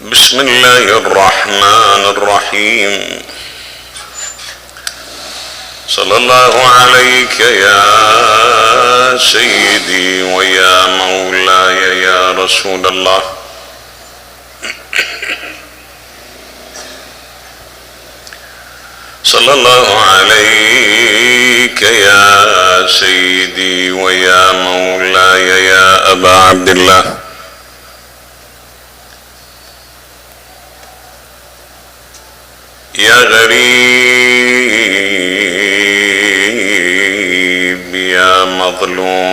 بسم الله الرحمن الرحيم. صلى الله عليك يا سيدي ويا مولاي يا رسول الله. صلى الله عليك يا سيدي ويا مولاي يا أبا عبد الله. يا غريب يا مظلوم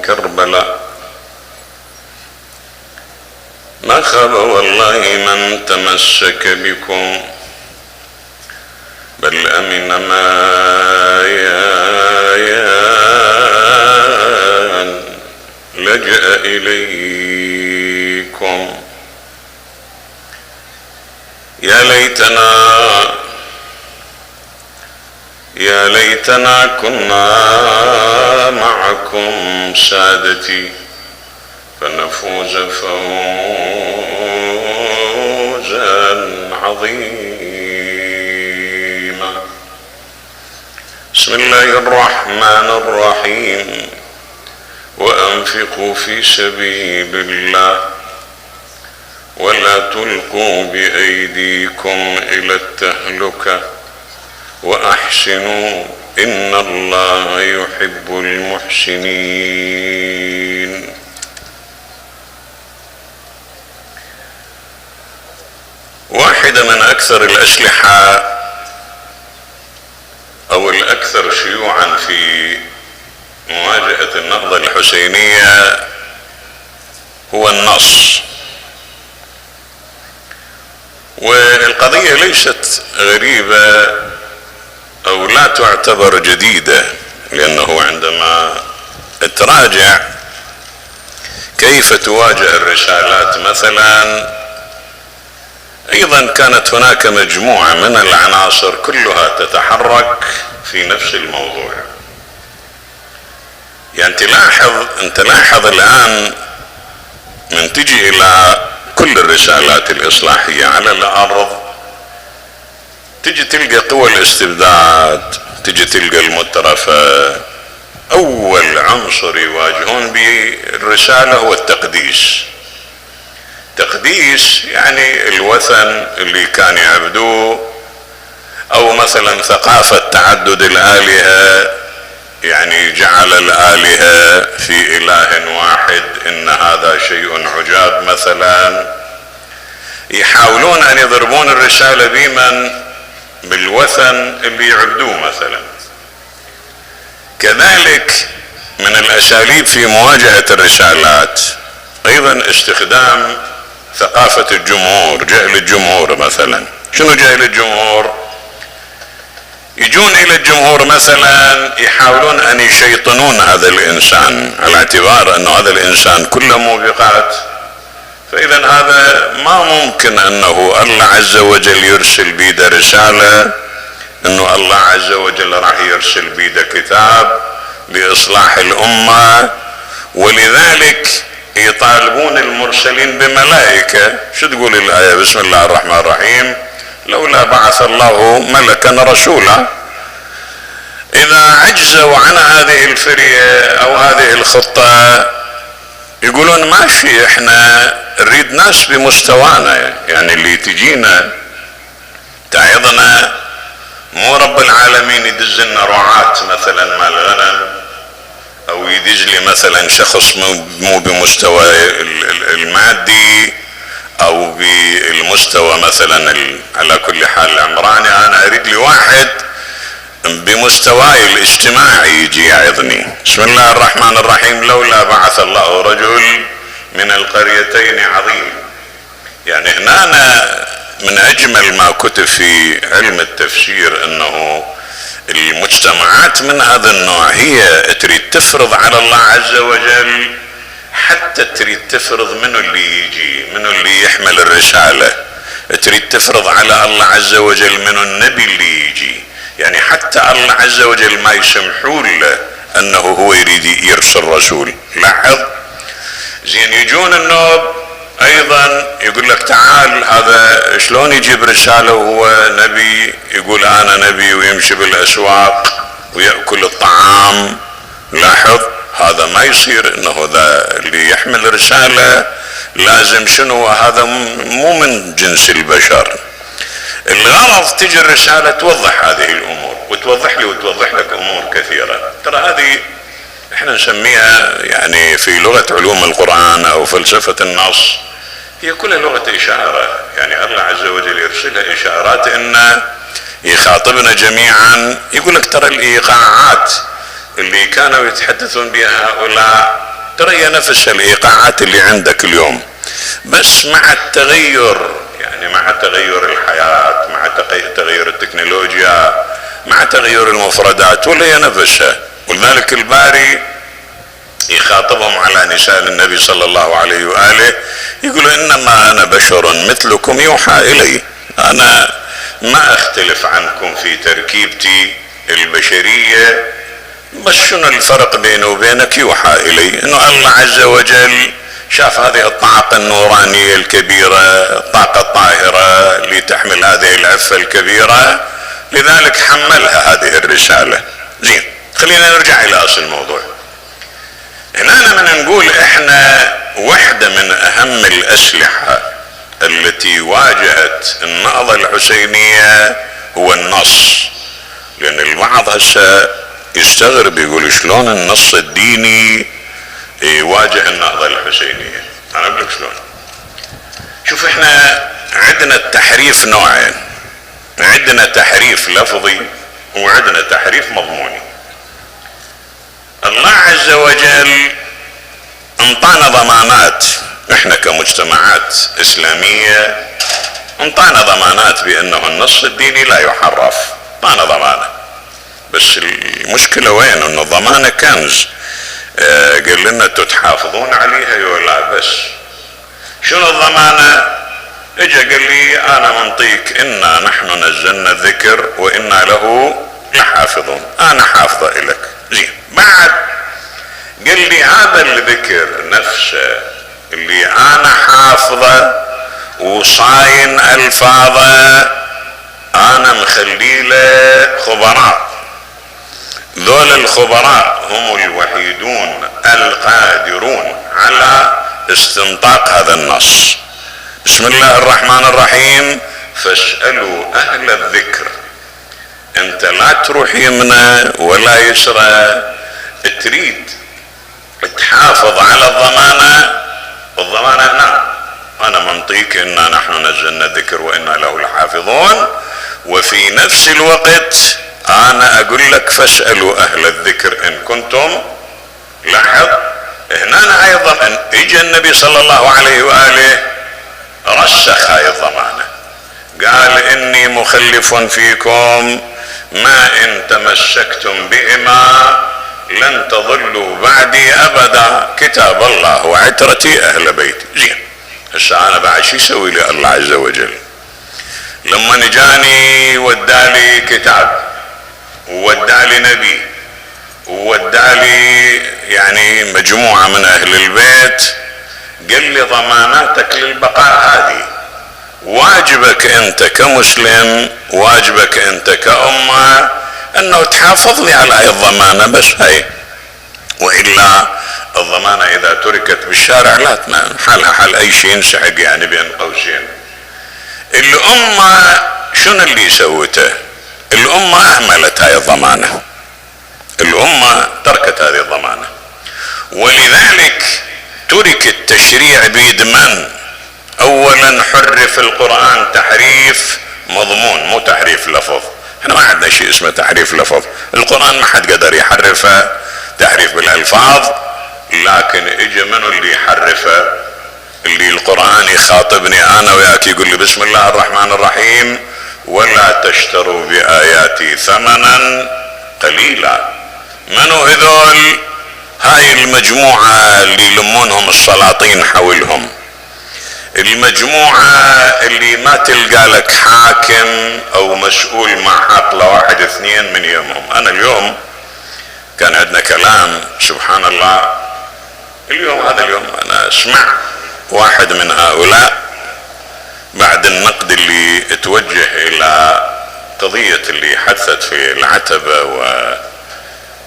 كربلاء، ما خاب والله من تمسك بكم، بل أمن ما لجأ إليكم. يا ليتنا كنا معكم سادتي فنفوز فوزا عظيما. بسم الله الرحمن الرحيم. وأنفقوا في سبيل الله ولا تلقوا بأيديكم إلى التهلكة وأحسنوا إن الله يحب المحسنين. واحدة من أكثر الأسلحة أو الأكثر شيوعا في مواجهة النهضة الحسينية هو النص. والقضية ليست غريبة أو لا تعتبر جديدة، لأنه عندما تراجع كيف تواجه الرسالات مثلا، أيضا كانت هناك مجموعة من العناصر كلها تتحرك في نفس الموضوع. يعني تلاحظ الآن من تجي إلى كل الرسالات الإصلاحية على الأرض، تجي تلقى قوى الاستبداد، تجي تلقى المترفة، أول عنصر يواجهون به الرسالة هو التقديس. تقديس يعني الوثن اللي كان يعبدوه، أو مثلا ثقافة تعدد الآلهة، يعني جعل الآلهة في إله واحد، إن هذا شيء عجاب مثلا. يحاولون أن يضربون الرسالة بمن؟ بالوثن اللي يعبدوه مثلا. كذلك من الأساليب في مواجهة الرسالات أيضا استخدام ثقافة الجمهور، جهل الجمهور مثلا. شنو جهل الجمهور؟ يجون إلى الجمهور مثلا يحاولون أن يشيطنون هذا الإنسان على اعتبار أنه هذا الإنسان كله موبقات، فإذا هذا ما ممكن أنه الله عز وجل يرسل بيده رسالة، أنه الله عز وجل راح يرسل بيده كتاب لإصلاح الأمة. ولذلك يطالبون المرسلين بملائكة. شو تقول الآية؟ بسم الله الرحمن الرحيم. لولا بعث الله ملكا رسولا. إذا عجزوا عن هذه الفرية أو هذه الخطة يقولون ماشي، احنا نريد ناس بمستوانا، يعني اللي تجينا تعظنا، مو رب العالمين يدز لنا رعاة مثلا مال غنم، او يدز لي مثلا شخص مو بمستوى المادي او بالمستوى مثلا على كل حال العمراني. انا اريد لي واحد بمستواي الاجتماعي يجي يعظني. بسم الله الرحمن الرحيم. لولا بعث الله رجل من القريتين عظيم. يعني هنا من اجمل ما كتب في علم التفسير انه المجتمعات من هذا النوع هي تريد تفرض على الله عز وجل، حتى تريد تفرض منو اللي يجي، منو اللي يحمل الرسالة، تريد تفرض على الله عز وجل منو النبي اللي يجي. يعني حتى الله عز وجل ما يسمحوا له انه هو يريد يرسل رسول. لاحظ زين، يجون النوب ايضا يقول لك تعال هذا شلون يجيب رسالة وهو نبي، يقول انا نبي ويمشي بالاسواق ويأكل الطعام. لاحظ هذا ما يصير، انه ذا اللي يحمل رسالة لازم شنو، هذا مو من جنس البشر. الغرض تجي الرسالة توضح هذه الامور، وتوضح لي وتوضح لك امور كثيرة. ترى هذه احنا نسميها يعني في لغة علوم القرآن او فلسفة النص هي كلها لغة اشارة. يعني الله عز وجل يرسلها اشارات ان يخاطبنا جميعا. يقول لك ترى الايقاعات اللي كانوا يتحدثون بها هؤلاء ترى هي نفس الايقاعات اللي عندك اليوم، بس مع التغير، يعني مع تغير الحياة، مع تغير التكنولوجيا، مع تغير المفردات، ولا هي نفسها. ولذلك الباري يخاطبهم على لسان النبي صلى الله عليه وآله، يقول انما انا بشر مثلكم يوحى الي، انا ما اختلف عنكم في تركيبتي البشرية، بس شنو الفرق بيني وبينك؟ يوحى الي انه الله عز وجل شاف هذه الطاقة النورانية الكبيرة، الطاقة الطاهرة اللي تحمل هذه العفة الكبيرة، لذلك حملها هذه الرسالة. زين، خلينا نرجع الى اصل الموضوع. هنا لما نقول احنا واحدة من اهم الاسلحة التي واجهت النهضة الحسينية هو النص، لان البعض هسه يستغرب يقول شلون النص الديني يواجه النهضة الحسينية. انا اقول لك شلون. شوف، احنا عندنا التحريف نوعين، عندنا تحريف لفظي وعندنا تحريف مضموني. الله عز وجل انطانا ضمانات، احنا كمجتمعات اسلامية انطانا ضمانات بانه النص الديني لا يحرف، انطانا ضمانة. بس المشكلة وين؟ انه الضمانة كنز. قال لنا تحافظون عليها ولا بس؟ شنو الضمانة؟ اجا قال لي انا منطيك انا نحن نزلنا الذكر وانا له لحافظون، انا حافظة الك. زين، بعد قال لي هذا الذكر نفسه اللي انا حافظه وصاين الفاظه انا مخلي له خبراء، ذول الخبراء هم الوحيدون القادرون على استنطاق هذا النص. بسم الله الرحمن الرحيم، فاسألوا اهل الذكر. انت لا تروح يمنى ولا يسرى، تريد تحافظ على الضمانة. الضمانة نعم انا منطيك انا نحن نزلنا الذكر وانا له لحافظون، وفي نفس الوقت انا اقول لك فاسألوا اهل الذكر ان كنتم. لاحظ هنا ايضا ان اجى النبي صلى الله عليه وآله رسخ هاي الضمانة، قال اني مخلف فيكم ما ان تمسكتم بهما لن تضلوا بعدي ابدا، كتاب الله وعترتي اهل بيتي. زين، هسه انا بعد شو يسوي لي الله عز وجل؟ لما جاني ودالي كتاب وودالي نبي وودالي يعني مجموعة من اهل البيت، قال لي ضماناتك للبقاء هذه، واجبك انت كمسلم، واجبك انت كأمة انه تحافظ لي على هاي الضمانة بس هاي، والا الضمانة اذا تركت بالشارع لا حالها حال اي شيء ينسحق يعني بين قوسين. الامة شنو اللي سوته؟ الامة اهملت هاي الضمانة، الامة تركت هذه الضمانة، ولذلك ترك التشريع بيد من؟ اولا حرف القرآن تحريف مضمون مو تحريف لفظ. احنا ما عندنا شيء اسمه تحريف لفظ، القرآن ما حد قدر يحرفه تحريف بالالفاظ، لكن اجى منو اللي يحرفه؟ اللي القرآن يخاطبني انا وياك يقول لي بسم الله الرحمن الرحيم ولا تشتروا بآياتي ثمنا قليلا. منو هذول؟ هاي المجموعة اللي يلمونهم السلاطين حولهم، المجموعة اللي ما تلقى لك حاكم او مسؤول ما حاط له واحد اثنين من يومهم. انا اليوم كان عندنا كلام سبحان الله. اليوم هذا اليوم انا اسمع واحد من هؤلاء بعد النقد اللي توجه الى قضية اللي حدثت في العتبة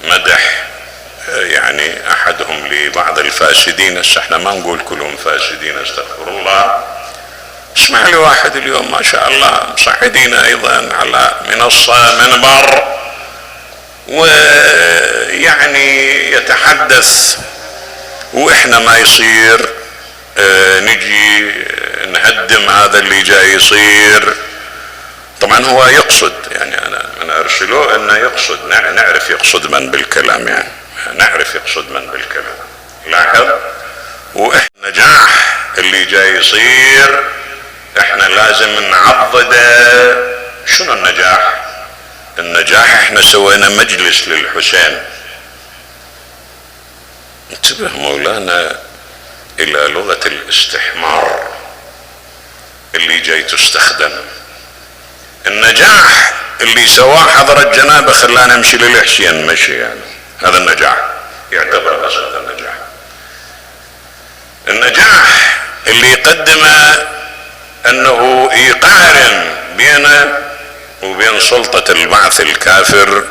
ومدح يعني احدهم لبعض الفاسدين، هسه احنا ما نقول كلهم فاسدين استغفر الله. اسمع لي واحد اليوم ما شاء الله مصعدين ايضا على منصة منبر ويعني يتحدث واحنا ما يصير نجي نهدم هذا اللي جاي يصير. طبعا هو يقصد، يعني انا ارسله انه يقصد، نعرف يقصد من بالكلام، يعني نعرف يقصد من بالكلام. لاحظ، واحنا النجاح اللي جاي يصير احنا لازم نعضده. شنو النجاح؟ النجاح احنا سوينا مجلس للحسين. انتبه مولانا الى لغة الاستحمار اللي جاي تستخدم. النجاح اللي سواه حضرة جنابه خلانا نمشي للحسين مشي، يعني هذا النجاح، يعتبر اصل هذا النجاح. النجاح اللي يقدمه انه يقارن بينه وبين سلطة البعث الكافر.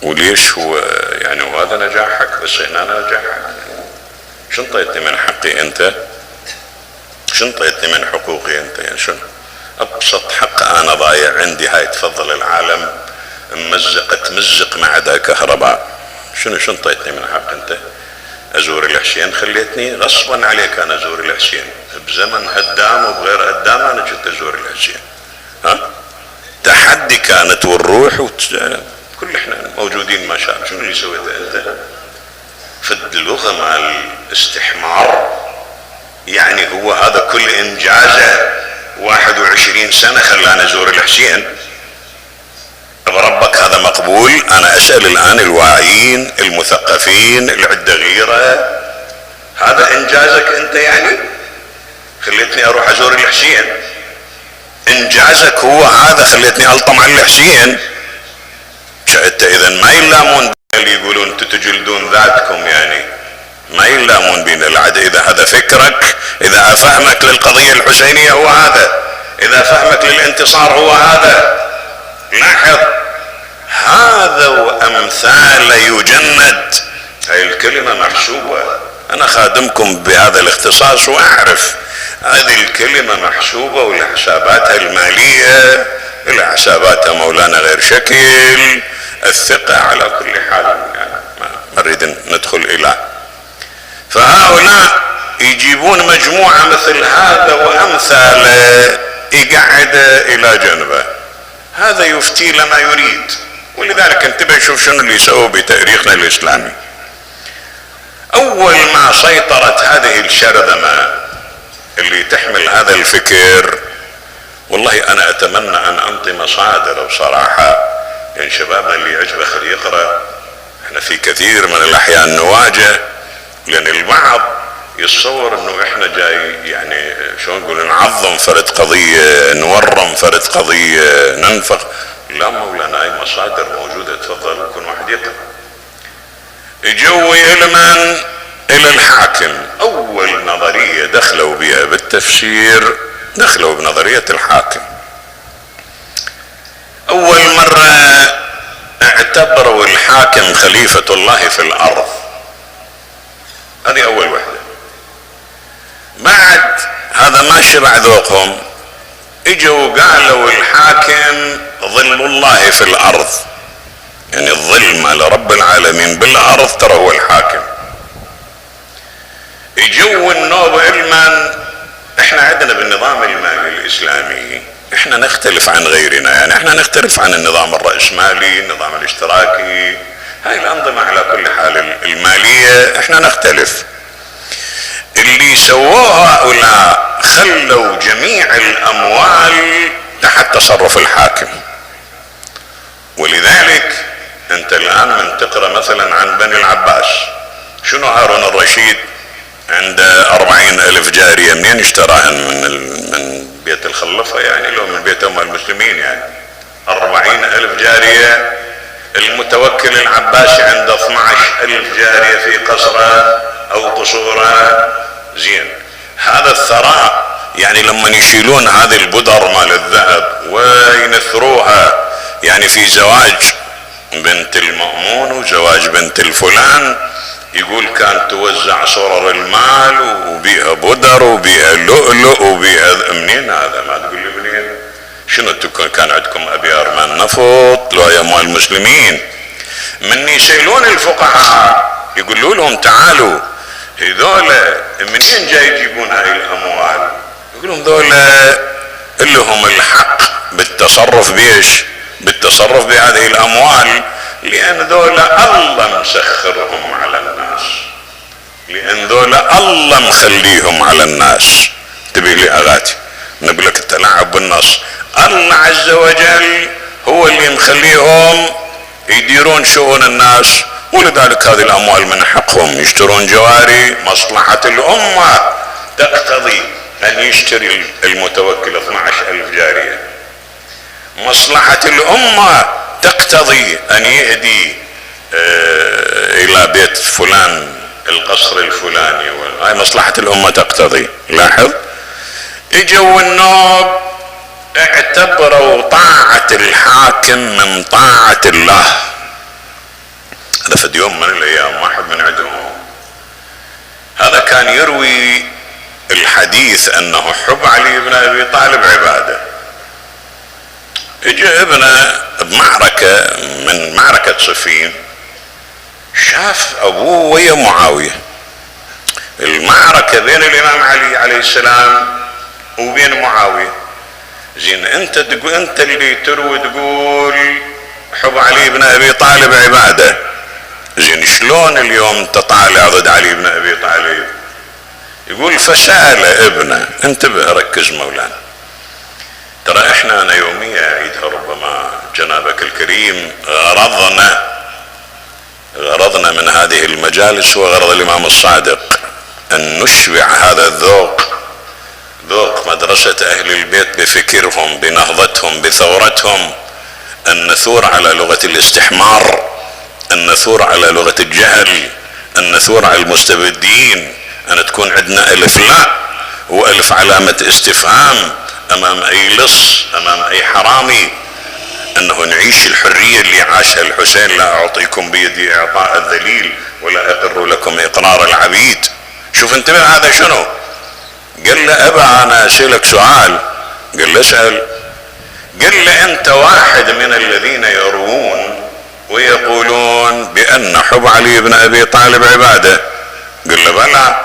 وليش هو يعني وهذا نجاحك؟ بس هنا نجاحك. شو انطيتني من حقي انت؟ شو انطيتني من حقوقي انت؟ يعني شنو ابسط حق انا ضايع عندي؟ هاي تفضل العالم تمزق ما عدا كهرباء. شنو انطيتني من حق انت؟ ازور الحسين، خليتني غصبا عليك انا ازور الحسين بزمن هدام وبغير هدام، انا كنت ازور الحسين. ها تحدي كانت والروح كل احنا موجودين ما شاء الله. شنو اللي سويته انت؟ فد اللغة مع الاستحمار، يعني هو هذا كل انجازه 21 سنة خلانا نزور الحسين. بربك هذا مقبول؟ انا اسأل الان الواعيين المثقفين اللي عنده غيرة، هذا انجازك انت؟ يعني خليتني اروح ازور الحسين، انجازك هو هذا خليتني الطم على الحسين؟ شاهدت؟ اذا ما يلامون اللي يقولون انتم تجلدون ذاتكم، يعني ما يلامون بين العدل. اذا هذا فكرك، اذا فهمك للقضية الحسينية هو هذا، اذا فهمك للانتصار هو هذا. لاحظ هذا وامثال يجند. هاي الكلمة محسوبة، انا خادمكم بهذا الاختصاص واعرف هذه الكلمة محسوبة ولحساباتها المالية، لحساباتها مولانا غير شكل. الثقة على كل حال، يعني ما نريد ندخل الى. فهؤلاء يجيبون مجموعة مثل هذا وامثاله يقعد الى جنبه، هذا يفتي لما يريد. ولذلك انتبه شوف شنو اللي يسووا بتاريخنا الاسلامي. اول ما سيطرت هذه الشرذمة اللي تحمل هذا الفكر، والله انا اتمنى ان انطي مصادر بصراحة، يعني شبابنا اللي يعجبه خليه يقرأ. احنا في كثير من الاحيان نواجه، لان البعض يتصور انه احنا جاي يعني شلون نقول نعظم فرد قضية، نورم فرد قضية، ننفق. لا مولانا، هاي مصادر موجودة، تفضل كل واحد يقرأ. اجوا يلمن الى الحاكم. اول نظرية دخلوا بها بالتفسير دخلوا بنظرية الحاكم. اول مرة اعتبروا الحاكم خليفة الله في الارض، هذه اول وحدة. بعد هذا ما شبع ذوقهم، اجوا قالوا الحاكم ظل الله في الارض، يعني الظل مال رب العالمين بالارض ترى هو الحاكم. اجوا النوب علما احنا عندنا بالنظام المالي الاسلامي احنا نختلف عن غيرنا، يعني احنا نختلف عن النظام الرأسمالي، النظام الاشتراكي، هاي الانظمة على كل حال المالية احنا نختلف. اللي سووه هؤلاء خلوا جميع الاموال تحت تصرف الحاكم. ولذلك انت الان من تقرأ مثلا عن بني العباس، شنو هارون الرشيد عنده 40,000 جارية، منين اشتراهن؟ من بيت الخلفة، يعني لو من بيت ام المسلمين، يعني 40,000 جارية المتوكل العباسي عنده 12,000 جارية في قصره او قصوره. زين، هذا الثراء يعني لما يشيلون هذه البدر مال الذهب وينثروها يعني في زواج بنت المأمون وزواج بنت الفلان، يقول كانت توزع صرر المال وبيها بدر وبيها لؤلؤ وبيها. منين هذا؟ ما تقول لي منين. شنو كان عندكم ابيار مال نفط لو يا مال المسلمين؟ من يسألون الفقهاء يقولوا لهم تعالوا هذولا منين جاي يجيبون هاي الاموال؟ يقولون ذولا اللي هم الحق بالتصرف بيش؟ بالتصرف بهذه الاموال، لان ذولا الله مسخرهم على الناس، لان ذولا الله مخليهم على الناس. تبي لي اغاتي نقول لك التلاعب بالنص، الله عز وجل هو اللي مخليهم يديرون شؤون الناس، ولذلك هذه الاموال من حقهم يشترون جواري. مصلحة الامة تقتضي ان يشتري المتوكل 12,000 جارية، مصلحة الامة تقتضي ان يهدي الى بيت فلان القصر الفلاني، هاي مصلحة الامة تقتضي. لاحظ، اجوا النوب اعتبروا طاعة الحاكم من طاعة الله. هذا في يوم من الايام واحد من عندهم هذا كان يروي الحديث انه حب علي بن ابي طالب عباده. اجى ابنه بمعركة من معركة صفين، شاف ابوه ويا معاوية، المعركة بين الامام علي عليه السلام وبين معاوية. زين، انت تقول، انت اللي تروي تقول حب علي بن ابي طالب عباده، زين شلون اليوم تطالع ضد علي بن ابي طالب؟ يقول فسأل ابنه، انتبه ركز مولانا، ترى احنا انا يومية اعيدها ربما جنابك الكريم، غرضنا من هذه المجالس وغرض الامام الصادق ان نشبع هذا الذوق، ذوق مدرسة اهل البيت بفكرهم بنهضتهم بثورتهم، ان نثور على لغة الاستحمار، ان نثور على لغة الجهل، ان نثور على المستبدين، ان تكون عندنا الف لا والف علامة استفهام امام اي لص امام اي حرامي، انه نعيش الحرية اللي عاشها الحسين، لا اعطيكم بيدي اعطاء الذليل ولا اقر لكم اقرار العبيد. شوف انتبه، هذا شنو؟ قال له ابا انا اسألك سؤال. قال له اسأل. قال له انت واحد من الذين يروون ويقولون بان حب علي بن ابي طالب عباده؟ قال له بلى.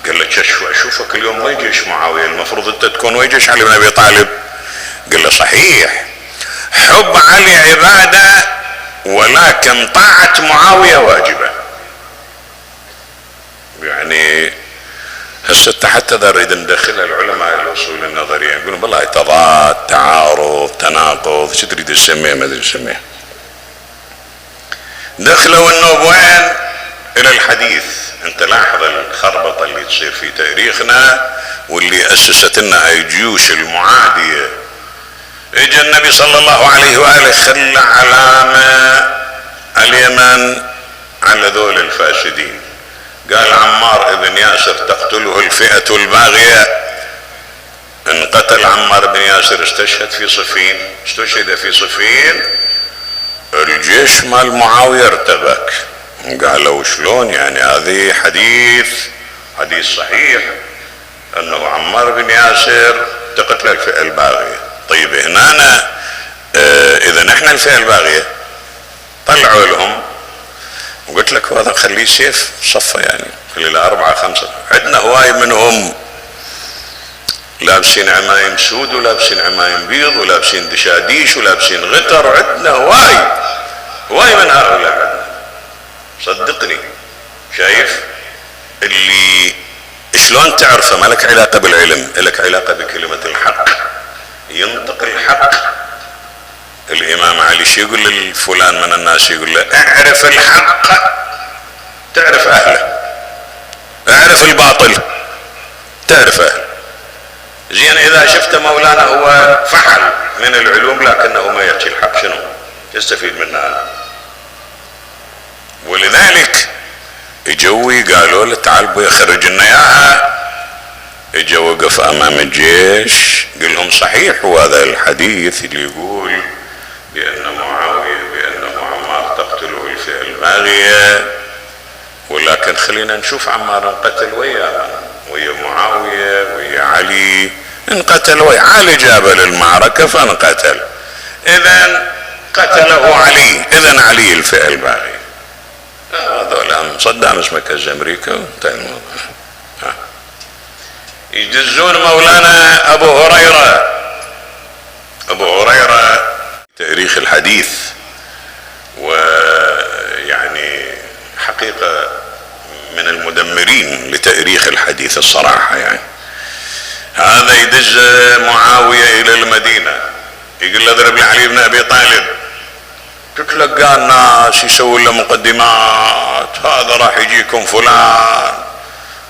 قال له اشوفك اليوم ويجيش معاويه، المفروض انت تكون ويجيش علي بن ابي طالب. قال له صحيح، حب علي عباده ولكن طاعة معاويه واجبه. يعني هسه حتى اذا نريد ندخل العلماء الاصول النظريه يقولون والله تضاد تعارض تناقض، شو تريد تسميه ما ادري تسميه. دخلوا النوب وين؟ الى الحديث. انت لاحظ الخربطه اللي تصير في تاريخنا واللي اسست لنا هاي الجيوش المعاديه. اجى النبي صلى الله عليه واله خلى علامه اليمن على ذول الفاسدين، قال عمار بن ياسر تقتله الفئة الباغية. انقتل عمار بن ياسر، استشهد في صفين، استشهد في صفين، الجيش مال معاوية ارتبك. قالوا شلون يعني؟ هذه حديث صحيح انه عمار بن ياسر تقتل الفئة الباغية. طيب هنا اذا نحن الفئة الباغية طلعوا لهم، وقلت لك هذا خليه سيف صفة، يعني خلي له 4 5. عندنا هواي منهم لابسين عمايم سود ولابسين عمايم بيض ولابسين دشاديش ولابسين غتر، عندنا هواي من هؤلاء عندنا، صدقني. شايف اللي شلون تعرفه؟ ما لك علاقة بالعلم، لك علاقة بكلمة الحق. ينطق الحق. الامام علي شو يقول للفلان من الناس؟ يقول له اعرف الحق تعرف اهله، اعرف الباطل تعرف اهله. زين، اذا شفت مولانا هو فحل من العلوم لكنه ما يحكي الحق، شنو يستفيد منها؟ اجوا قالوا له تعال بي خرج لنا اياها. اجا وقف امام الجيش قال لهم صحيح وهذا الحديث اللي يقول بان معاويه بانه عمار تقتله الفئه الباغيه، ولكن خلينا نشوف عمار انقتل ويا معاويه ويا علي، انقتل ويا علي، جاب للمعركه فانقتل، اذا قتله علي، اذا علي الفئه الباغيه. هذول صدام اسمه كز امريكا وانتهى الموضوع. يجزون مولانا ابو هريره تاريخ الحديث، ويعني حقيقه من المدمرين لتاريخ الحديث الصراحه. يعني هذا يدز معاويه الى المدينه يقول له اضرب لي علي بن ابي طالب، تتلقى الناس يسوون له مقدمات، هذا راح يجيكم فلان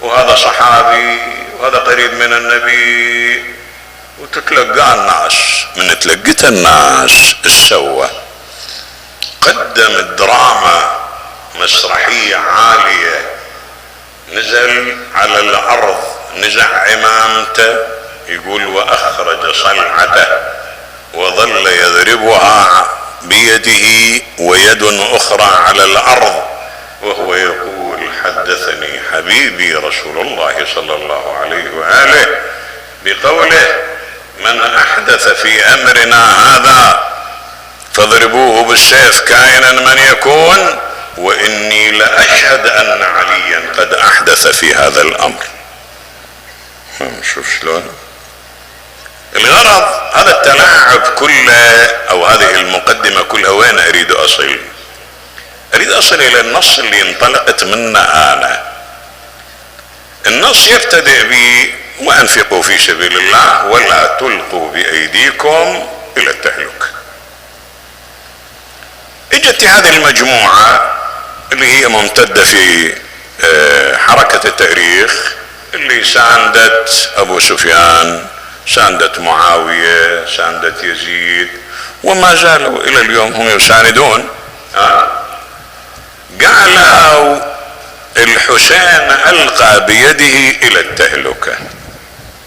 وهذا صحابي وهذا قريب من النبي، وتتلقى الناس. من تلقت الناس السوى قدم الدراما مسرحية عالية، نزل على الأرض نزع عمامته يقول واخرج صلعته وظل يضربها بيده ويد اخرى على الارض وهو يقول حدثني حبيبي رسول الله صلى الله عليه واله بقوله من احدث في امرنا هذا فاضربوه بالسيف كائنا من يكون واني لاشهد ان عليا قد احدث في هذا الامر. شوف شلون الغرض هذا التلاعب كله او هذه المقدمة كلها. وين اريد اصل الى النص اللي انطلقت منه انا. النص يبتدئ ب وانفقوا في سبيل الله ولا تلقوا بايديكم الى التهلكة. اجت هذه المجموعة اللي هي ممتدة في حركة التاريخ اللي ساندت ابو سفيان، ساندت معاوية، ساندت يزيد، وما زالوا الى اليوم هم يساندون. قالوا الحسين القى بيده الى التهلكة،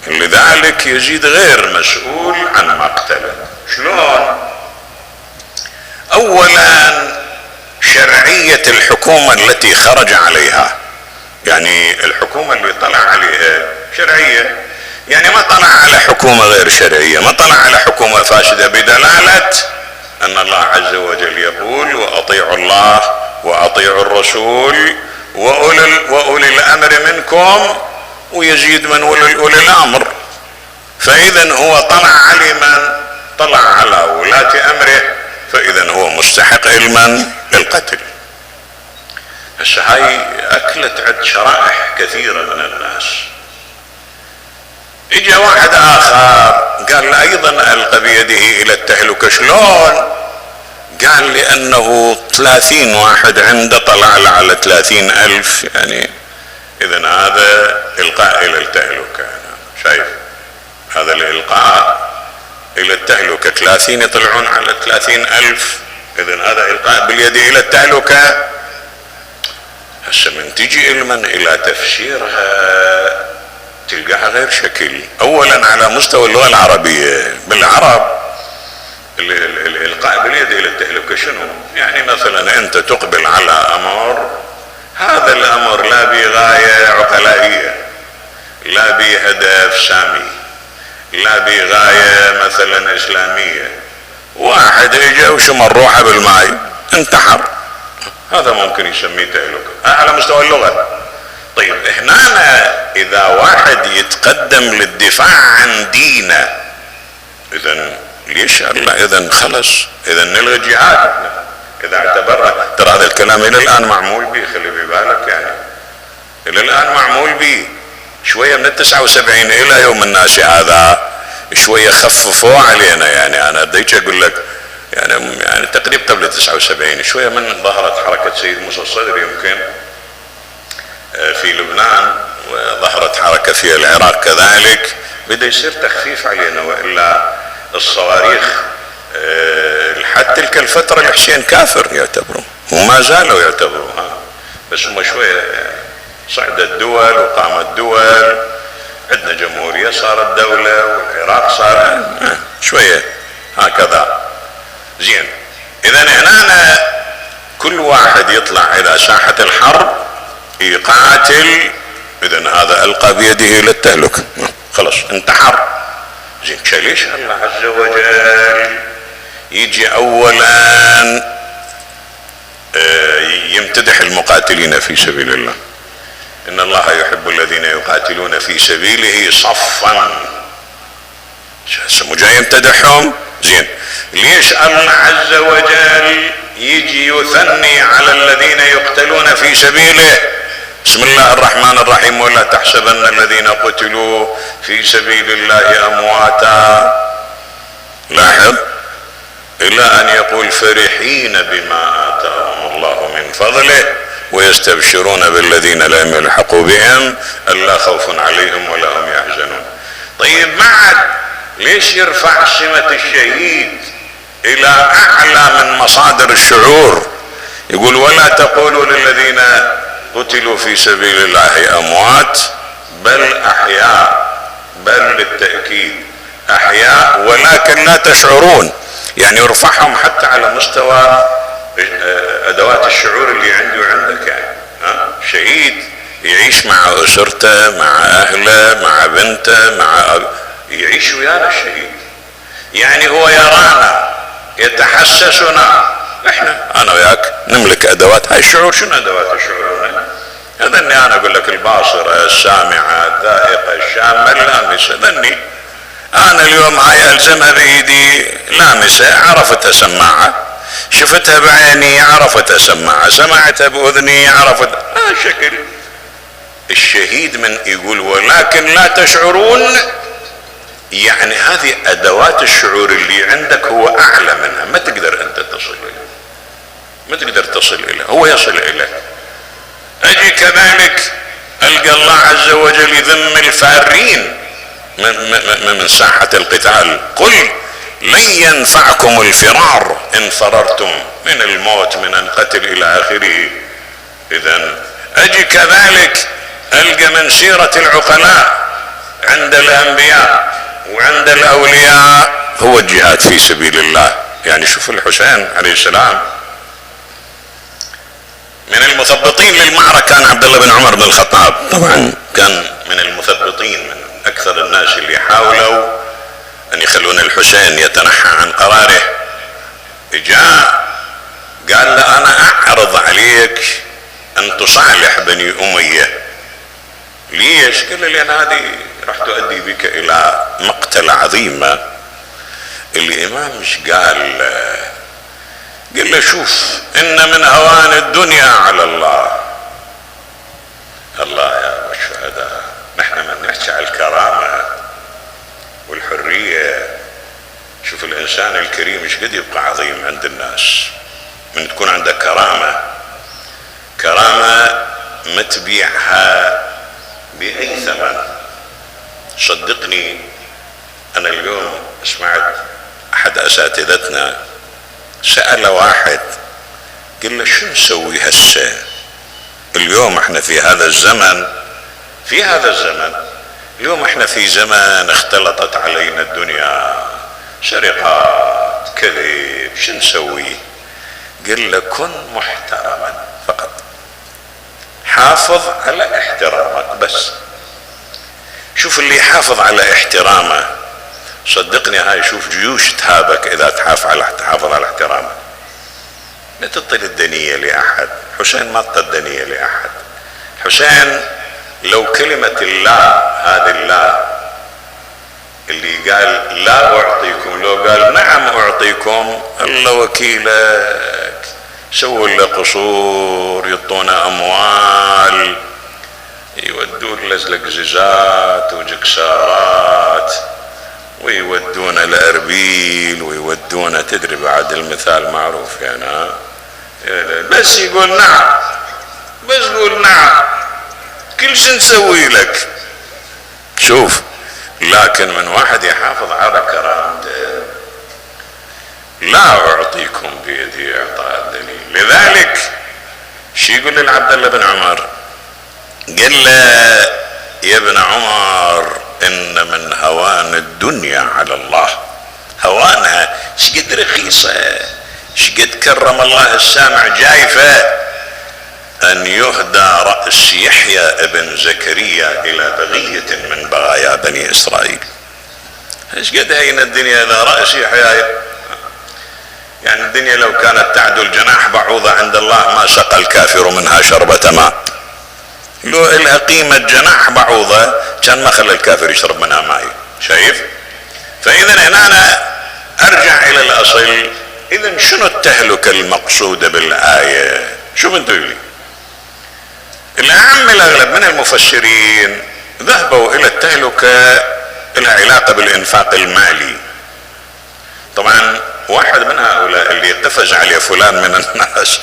لذلك يزيد غير مسؤول عن مقتله. شلون؟ اولا شرعية الحكومة التي خرج عليها، يعني الحكومة اللي طلع عليها شرعية، يعني ما طلع على حكومة غير شرعية، ما طلع على حكومة فاسدة، بدلالة ان الله عز وجل يقول واطيعوا الله واطيعوا الرسول واولي الامر منكم، ويزيد من اولي الامر. فاذا هو طلع على من طلع على ولاة امره، فاذا هو مستحق علما للقتل. هسه هاي اكلت عند شرائح كثيرة من الناس. اجا واحد اخر قال ايضا القى بيده الى التهلكة. شلون؟ قال لانه 30 واحد عنده طلع له على 30,000، يعني اذا هذا القاء الى التهلكة. شايف هذا الالقاء الى التهلكة، 30 يطلعون على 30,000، اذا هذا القاء باليد الى التهلكة. هسه من تجي علما الى تفسيرها تلقاها غير شكل. اولا على مستوى اللغة العربية، بالعرب الالقاء باليد الى التهلكة شنو؟ يعني مثلا انت تقبل على امر، هذا الامر لا بغاية عقلائية، لا بهدف سامي، لا بغاية مثلا اسلامية. واحد اجا وشمر روحه بالماء انتحر، هذا ممكن يسميه تهلكة على مستوى اللغة. طيب هنا اذا واحد يتقدم للدفاع عن دينه، اذا ليش الله؟ اذا خلص، اذا نلغي الجهاد اذا اعتبرها. ترى هذا الكلام الى الان معمول به، خلي ببالك، يعني الى الان معمول به. شوية من 79 الى يوم الناس هذا شوية خففوا علينا. يعني انا اديك اقول لك يعني تقريبا قبل 79 شوية من ظهرت حركة سيد موسى الصدر يمكن في لبنان، وظهرت حركة في العراق كذلك، بدأ يصير تخفيف علينا. وإلا الصواريخ لحد تلك الفترة الحسين كافر يعتبرون وما زالوا يعتبرون. بس هم شوية صعدت دول وقامت دول، عندنا جمهورية صارت دولة، والعراق صار شوية هكذا. زين، إذا هنا كل واحد يطلع إلى ساحة الحرب يقاتل، إذا هذا ألقى بيده للتهلكة، خلاص انتحر. زين، ليش الله عز وجل يجي أولا يمتدح المقاتلين في سبيل الله؟ إن الله يحب الذين يقاتلون في سبيله صفا. مو جاي يمتدحهم؟ زين، ليش الله عز وجل يجي يثني على الذين يقتلون في سبيله؟ بسم الله الرحمن الرحيم: ولا تحسبن الذين قتلوا في سبيل الله أمواتا. لاحظ، إلى أن يقول: فرحين بما آتاهم الله من فضله ويستبشرون بالذين لم يلحقوا بهم ألا خوف عليهم ولا هم يحزنون. طيب، بعد ليش يرفع سمة الشهيد إلى أعلى من مصادر الشعور؟ يقول: ولا تقولوا للذين قتلوا في سبيل الله أموات بل أحياء، بل للتأكيد أحياء ولكن لا تشعرون. يعني يرفعهم حتى على مستوى أدوات الشعور اللي عندي وعندك. يعني شهيد يعيش مع أسرته، مع أهله، مع بنته، يعيش ويانا الشهيد. يعني هو يرانا، يتحسسنا. احنا انا وياك نملك ادوات هاي الشعور. شنو ادوات الشعور؟ هذا اني انا اقول لك الباصره، السامعه، الذائقه، الشامه، اللامسه. ذني انا اليوم هاي الزمها بايدي، لامسه، عرفت اسمعها، شفتها بعيني، عرفت اسمعها، سمعتها باذني، عرفت. هذا شكل الشهيد. من يقول ولكن لا تشعرون، يعني هذه ادوات الشعور اللي عندك هو اعلى منها، ما تقدر انت تصل اليه، ما تقدر تصل اليه، هو يصل اليك. اجي كذلك القى الله عز وجل يذم الفارين من ساحة القتال: قل لن ينفعكم الفرار ان فررتم من الموت، من القتل الى اخره. اذا اجي كذلك القى من سيرة العقلاء عند الانبياء وعند الاولياء هو الجهاد في سبيل الله. يعني شوف الحسين عليه السلام من المثبطين للمعركة كان عبد الله بن عمر بن الخطاب، طبعا كان من المثبطين، من اكثر الناس اللي حاولوا ان يخلون الحسين يتنحى عن قراره. جاء قال له: انا اعرض عليك ان تصالح بني امية. ليش؟ قال له: لان هذه راح تؤدي بك الى مقتلة عظيمة. الامام مش قال له: شوف، ان من هوان الدنيا على الله. الله يا الشهداء، نحن من نحكي على الكرامة والحرية. شوف الانسان الكريم ايش قد يبقى عظيم عند الناس من تكون عندك كرامة. كرامة ما تبيعها بأي ثمن. صدقني، أنا اليوم سمعت أحد أساتذتنا سأل واحد، قال له: شو نسوي هسه؟ اليوم احنا في هذا الزمن، اليوم احنا في زمن اختلطت علينا الدنيا، سرقات، كذب، شو نسوي؟ قال له: كن محترما فقط، حافظ على احترامك بس. شوف اللي يحافظ على احترامه، صدقني هاي شوف جيوش تهابك اذا تحافظ على احترامك. لا تعطي الدنية لاحد. حسين ما اعطى الدنية لاحد. حسين لو كلمة الله، هذه الله اللي قال لا اعطيكم، لو قال نعم اعطيكم، الله وكيلك، سووا له قصور، يعطونا اموال، يودون لزلق زيزات وجكسارات، ويودون لأربيل، ويودون، تدري بعد المثال معروف يعني، بس يقول نعم، بس يقول نعم، كل شيء نسوي لك. شوف، لكن من واحد يحافظ على كرامته، لا أعطيكم بيدي إعطاء الدليل. لذلك شي يقول للعبد الله بن عمر؟ قال له يا ابن عمر ان من هوان الدنيا على الله، هوانها شقد رخيصة، شقد كرم الله السامع جايفة، ان يهدى رأس يحيى ابن زكريا الى بغية من بغايا بني اسرائيل. ايش قد هين الدنيا اذا رأس يحيى، يعني الدنيا لو كانت تعدل جناح بعوضة عند الله ما سقى الكافر منها شربة ماء. لو إلها قيمة جناح بعوضة كان ما خلى الكافر يشرب منها ماء. شايف؟ فإذا هنا أنا أرجع إلى الأصل. إذا شنو التهلكة المقصودة بالآية؟ شوف انتوا لي الأعم الأغلب من المفسرين ذهبوا إلى التهلكة لها علاقة بالإنفاق المالي. طبعا واحد من هؤلاء اللي قفز عليه فلان من الناس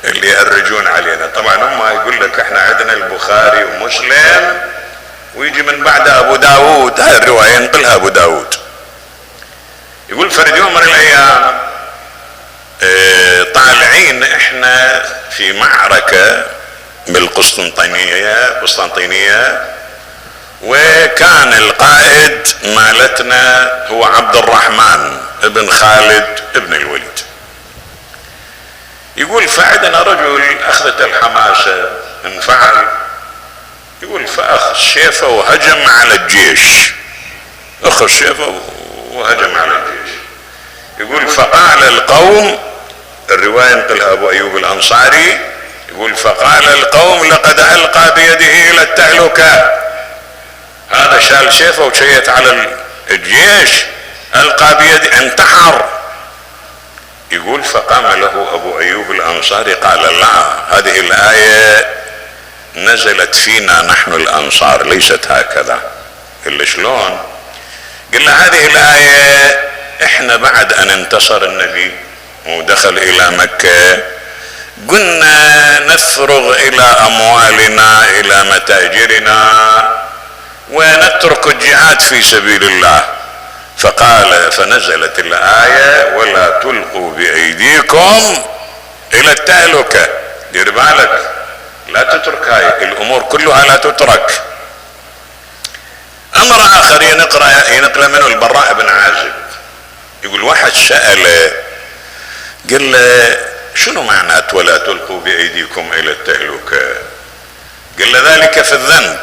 اللي يأرجون علينا، طبعا هم يقول لك احنا عندنا البخاري ومسلم ويجي من بعد ابو داود، هاي الرواية ينقلها ابو داود. يقول فرد يوم من الايام طالعين احنا في معركة بالقسطنطينية، وكان القائد مالتنا هو عبد الرحمن ابن خالد ابن الوليد. يقول فعندنا رجل اخذت الحماسة انفعل، يقول فاخذ سيفه وهجم على الجيش، اخذ سيفه وهجم على الجيش. يقول فقال القوم، الرواية ينقلها ابو ايوب الانصاري، يقول فقال القوم لقد القى بيده الى التهلكة، هذا شال سيفه وشيت على الجيش، القى بيده انتحر. يقول فقام له ابو ايوب الانصاري قال لا، هذه الايه نزلت فينا نحن الانصار ليست هكذا. قال له شلون؟ قال له هذه الايه احنا بعد ان انتصر النبي ودخل الى مكه قلنا نفرغ الى اموالنا الى متاجرنا ونترك الجهاد في سبيل الله. فقال فنزلت الآية ولا تلقوا بأيديكم إلى التهلكة. دير بالك لا تترك، هاي الأمور كلها لا تترك. أمر آخر ينقل منه البراء بن عازب، يقول واحد سأله قال له شنو معنى ولا تلقوا بأيديكم إلى التهلكة؟ قال له ذلك في الذنب.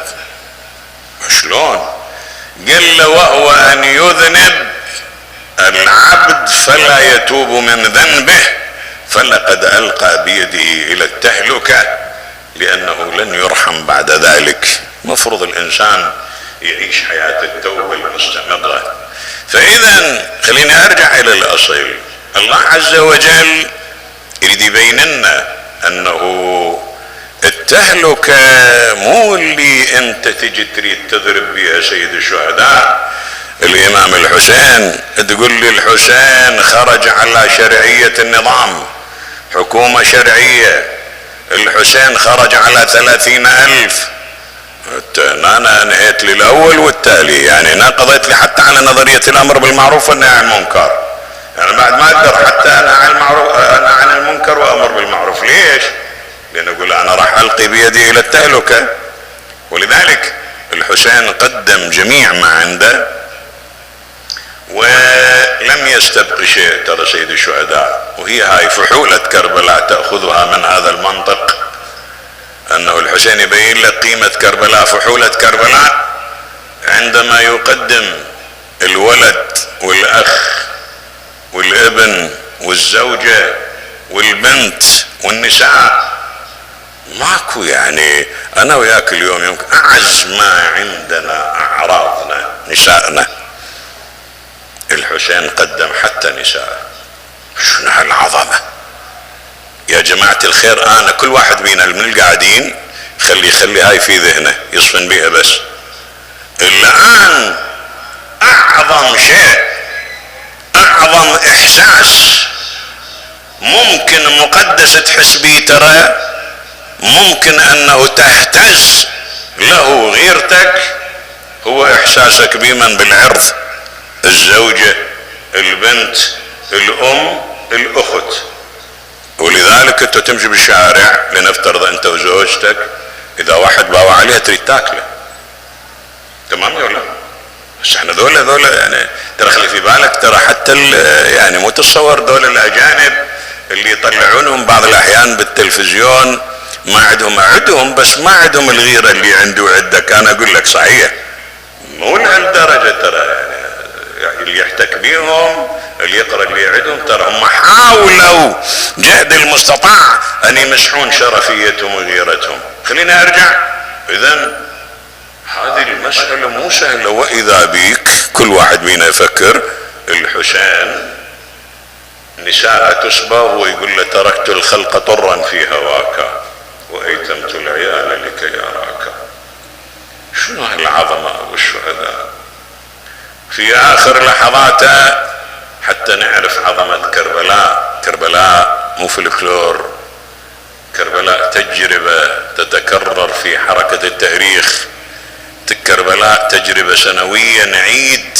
شلون؟ قال له وهو ان يذنب العبد فلا يتوب من ذنبه فلقد القى بيده الى التهلكة لانه لن يرحم بعد ذلك. مفروض الانسان يعيش حياة التوبة المستمرة. فاذا خليني ارجع الى الاصل. الله عز وجل يريد يبين لنا انه التهلكة مو اللي انت تجي تريد تضرب بها سيد الشهداء الامام الحسين، تقول لي الحسين خرج على شرعية النظام، حكومة شرعية، الحسين خرج على 30,000. انا نهيت لي الاول والتالي، يعني انا قضيت لي حتى على نظرية الامر بالمعروف والنهي عن المنكر، يعني بعد ما اقدر حتى انهى عن المنكر وامر بالمعروف. ليش؟ لأن أقول أنا راح ألقي بيدي إلى التهلكة. ولذلك الحسين قدم جميع ما عنده ولم يستبق شيء. ترى سيد الشهداء، وهي هاي فحولة كربلاء تأخذها من هذا المنطق، أنه الحسين يبين لك قيمة كربلاء، فحولة كربلاء عندما يقدم الولد والأخ والابن والزوجة والبنت والنساء. ماكو يعني انا وياك اليوم يمكن اعز ما عندنا اعراضنا نسائنا، الحسين قدم حتى نساء. شنو هالعظمة يا جماعة الخير؟ انا كل واحد بينا من القاعدين خلي هاي في ذهنه يصفن بيها. بس الان اعظم شيء، اعظم احساس ممكن مقدس تحس بيه، ترى ممكن انه تهتز له غيرتك، هو احساسك بمن بالعرض، الزوجة، البنت، الام، الاخت. ولذلك انت تمشي بالشارع، لنفترض انت وزوجتك، اذا واحد باوى عليها تريد تاكله، تمام ولا لا؟ بس احنا ذولا يعني ترى خلي في بالك، ترى حتى يعني مو تتصور ذول الاجانب اللي يطلعونهم بعض الاحيان بالتلفزيون ما عندهم بس ما عندهم الغيره اللي عندي وعندك. انا اقول لك صحيح مو لهالدرجه، ترى يعني اللي يحتك بيهم اللي يقرا اللي عندهم، ترى هم حاولوا جهد المستطاع ان يمسحون شرفيتهم وغيرتهم. خلينا ارجع. اذا هذه المسألة مو سهلة. واذا بيك كل واحد بينا يفكر، الحسين نساء تسبى ويقول له تركت الخلق طرا في هواك وايتمت العيال لكي يراك. شنو هالعظمة والشهداء في اخر لحظاته حتى نعرف عظمة كربلاء. كربلاء مو فلكلور، كربلاء تجربة تتكرر في حركة التاريخ. كربلاء تجربة سنوية نعيد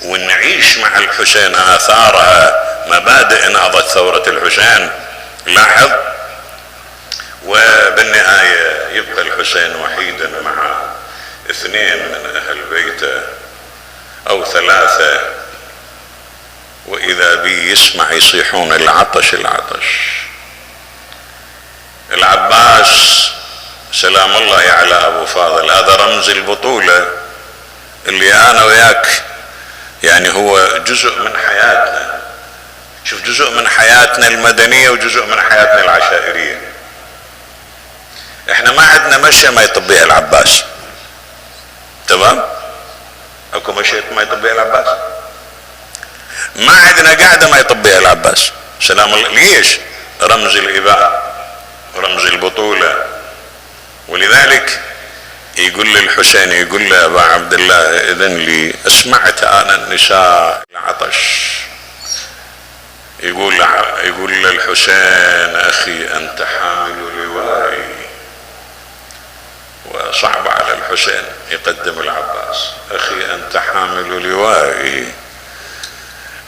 ونعيش مع الحسين آثارها، مبادئ نهضة ثورة الحسين. لاحظ، وبالنهاية يبقى الحسين وحيدا مع 2 من أهل بيته أو 3، وإذا بي يسمع يصيحون العطش العطش. العباس سلام الله على أبو فاضل، هذا رمز البطولة اللي أنا وياك يعني هو جزء من حياتنا. شوف، جزء من حياتنا المدنية وجزء من حياتنا العشائرية. احنا ما عندنا مشية ما يطبيها العباس، تمام؟ اكو مشية ما يطبيها العباس؟ ما عندنا قاعدة ما يطبيها العباس سلام الله. ليش؟ رمز الإباء ورمز البطولة. ولذلك يقول للحسين، يقول له أبا عبد الله إذن لي، أسمعت أنا النساء العطش. يقول للحسين أخي أنت حامل لوائي. وصعب على الحسين يقدم العباس، أخي أنت حامل لوائي،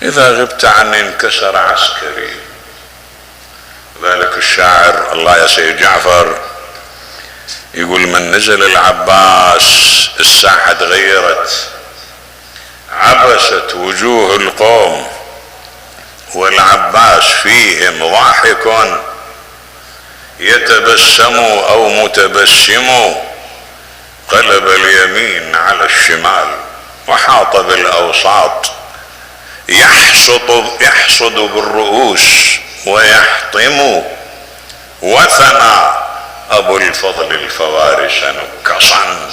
إذا غبت عني انكسر عسكري. ذلك الشاعر الله يا سيد جعفر يقول من نزل العباس الساحة تغيرت، عبست وجوه القوم والعباس فيهم ضاحك، يتبسم او متبسم، قلب اليمين على الشمال وحاط بالاوساط، يحصد بالرؤوس ويحطم، وثنى ابو الفضل الفوارس نكصا،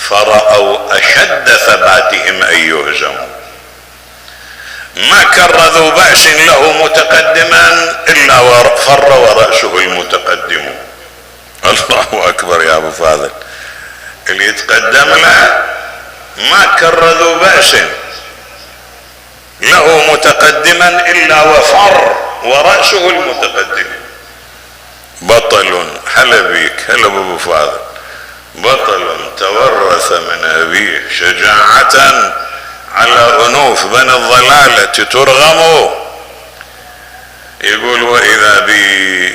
فرأوا اشد ثباتهم ان يهزموا. ما كر ذو بأس له متقدما الا فر ورأسه المتقدم. الله اكبر يا ابو فاضل، اللي يتقدم له ما كر ذو بأس له متقدما الا وفر ورأسه المتقدم. بطل، هلا بيك، هلا بابو فاضل، بطل تورث من ابيه شجاعة على انوف بني الضلالة ترغم. يقول واذا بي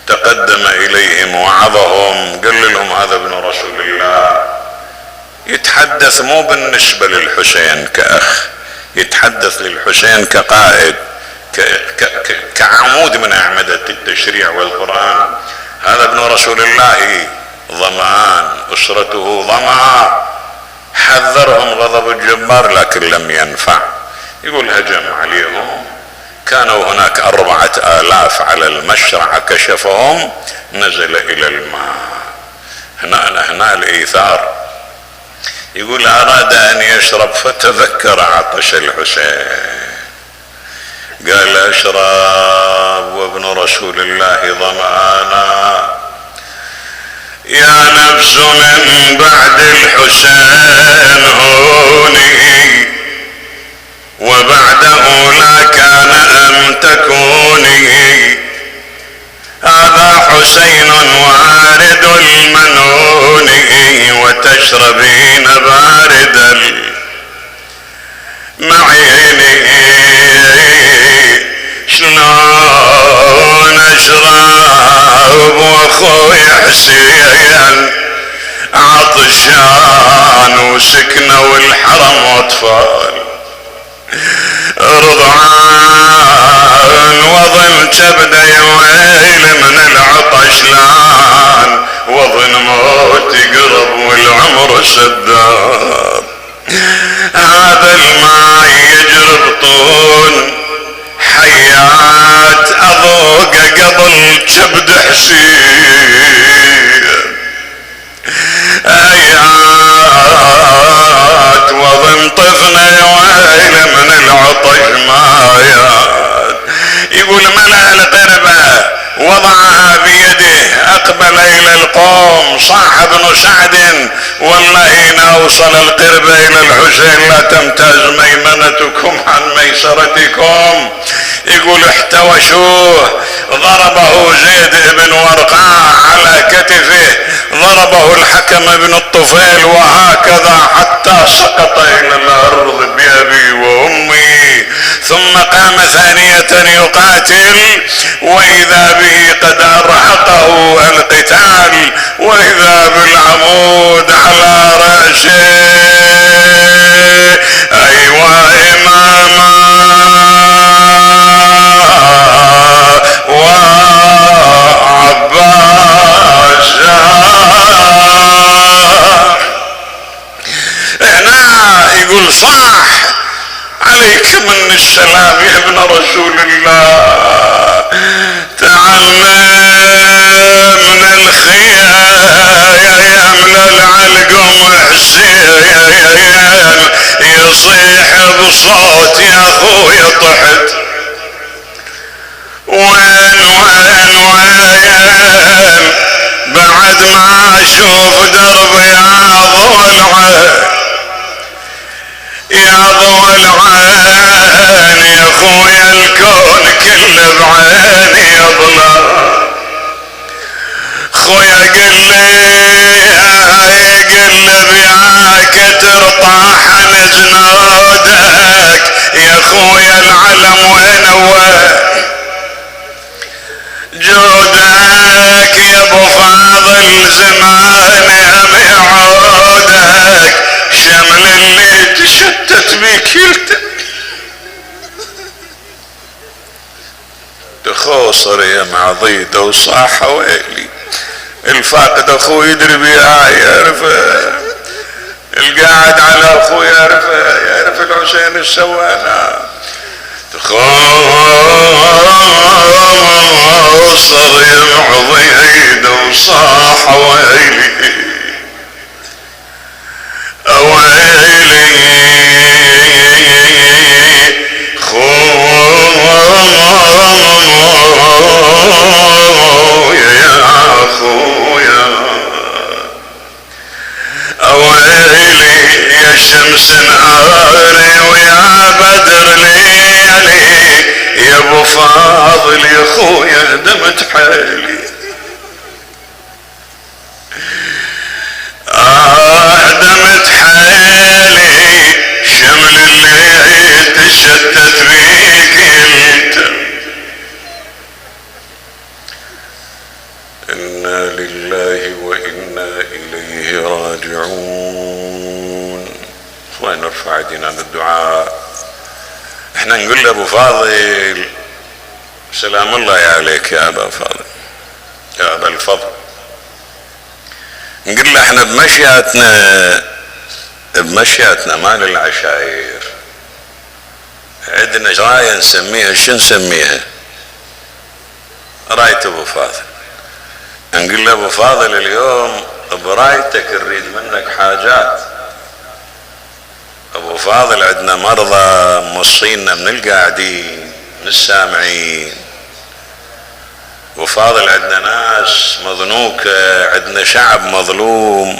تقدم اليهم وعظهم، قال لهم هذا ابن رسول الله. يتحدث مو بالنسبة للحسين كأخ، يتحدث للحسين كقائد، كعمود من أعمدة التشريع والقرآن. هذا ابن رسول الله ظمآن، أسرته ظمأ، حذرهم غضب الجبار لكن لم ينفع. يقول هجم عليهم، كانوا هناك 4000 على المشرعة، كشفهم نزل إلى الماء. هنا الإيثار. يقول أراد أن يشرب فتذكر عطش الحسين، قال اشرب وابن رسول الله ظمآنا. يا نفس من بعد الحسين هوني، وبعده لا كان أم تكوني. هذا حسين وارد المنون، وتشربين بارد المعين. شلون اشرب واخوي حسين عطشان وسكنوا الحرم واطفال رضعان وظن كبده يويل من العطش لان وظن موت قرب والعمر سداد هذا الماء يجري بطون حيات اذوق قبل كبد حسين ايات وظن طفنا يويل من العطش مايات يقول ملأ القربة وضعها بيده اقبل الى القوم صاح بن سعد والله ان اوصل القربة الى الحسين لا تمتاز ميمنتكم عن ميسرتكم يقول احتوشوه ضربه زيد بن ورقاء على كتفه ضربه الحكم بن الطفيل وهكذا حتى سقط الى الارض بابي وامي ثم قام ثانية يقاتل واذا به قد ارهقه القتال واذا بالعمود على رأسه ايوا اماما وعباسا هنا يقول صاح عليك من السلام يا ابن رسول الله تعال من الخيال يملى العلقم حسين يصيح بصوت يا اخوي طحت وين بعد ما اشوف درب يا ضوى العين يا اخويا الكون كله بعيني يظلم خويا قلب يا كتر طاحن جنودك يا خويا العلم وين جودك يا ابو فاضل زمان ام يعودك شمل اللي تشتت بكلتك تخوصر يا معضيده وصاح ويلي الفاقد اخوي يدري بها يعرف القاعد على اخوي يعرف الحسين السوانا تخوصر يا معضيده وصاح ويلي اويلي خويا يا خويا اويلي يا شمس نهاري ويا بدر ليالي يا ابو فاضل يا خويا دمت حالي دمت حالي شمل الليل تشتت بيك انت انا لله وانا اليه راجعون. اخوان نرفع ايدينا بالدعاء احنا نقول لابو فاضل سلام الله عليك يا ابا فاضل يا ابا الفضل نقول له احنا بمشياتنا مال العشاير عندنا راية نسميها شو نسميها راية ابو فاضل نقول له ابو فاضل اليوم برايتك نريد منك حاجات ابو فاضل عندنا مرضى موصينا من القاعدين من السامعين ابو فاضل عندنا ناس مظنوكة عندنا شعب مظلوم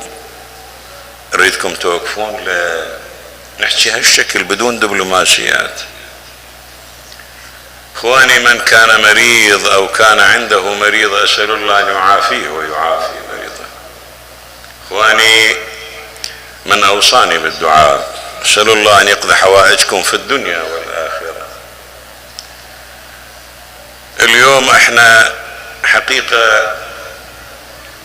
اريدكم توقفون نحكي هالشكل بدون دبلوماسيات. اخواني من كان مريض او كان عنده مريض اسأل الله ان يعافيه ويعافي مريضه. اخواني من اوصاني بالدعاء اسأل الله ان يقضي حوائجكم في الدنيا والاخرة. اليوم احنا حقيقة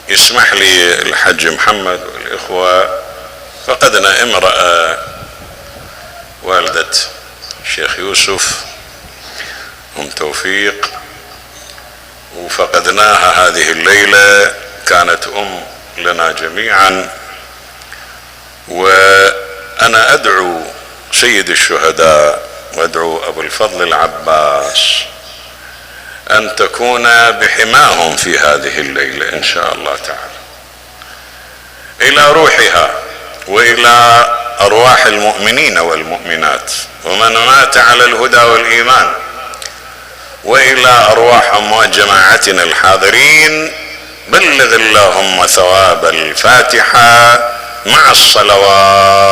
يسمح لي الحج محمد والإخوة، فقدنا امرأة والدة الشيخ يوسف أم توفيق، وفقدناها هذه الليلة. كانت أم لنا جميعا، وأنا أدعو سيد الشهداء وأدعو أبو الفضل العباس أن تكون بحماهم في هذه الليلة إن شاء الله تعالى، إلى روحها وإلى أرواح المؤمنين والمؤمنات ومن مات على الهدى والإيمان، وإلى أرواح أموات جماعتنا الحاضرين. بلغ اللهم ثواب الفاتحة مع الصلوات.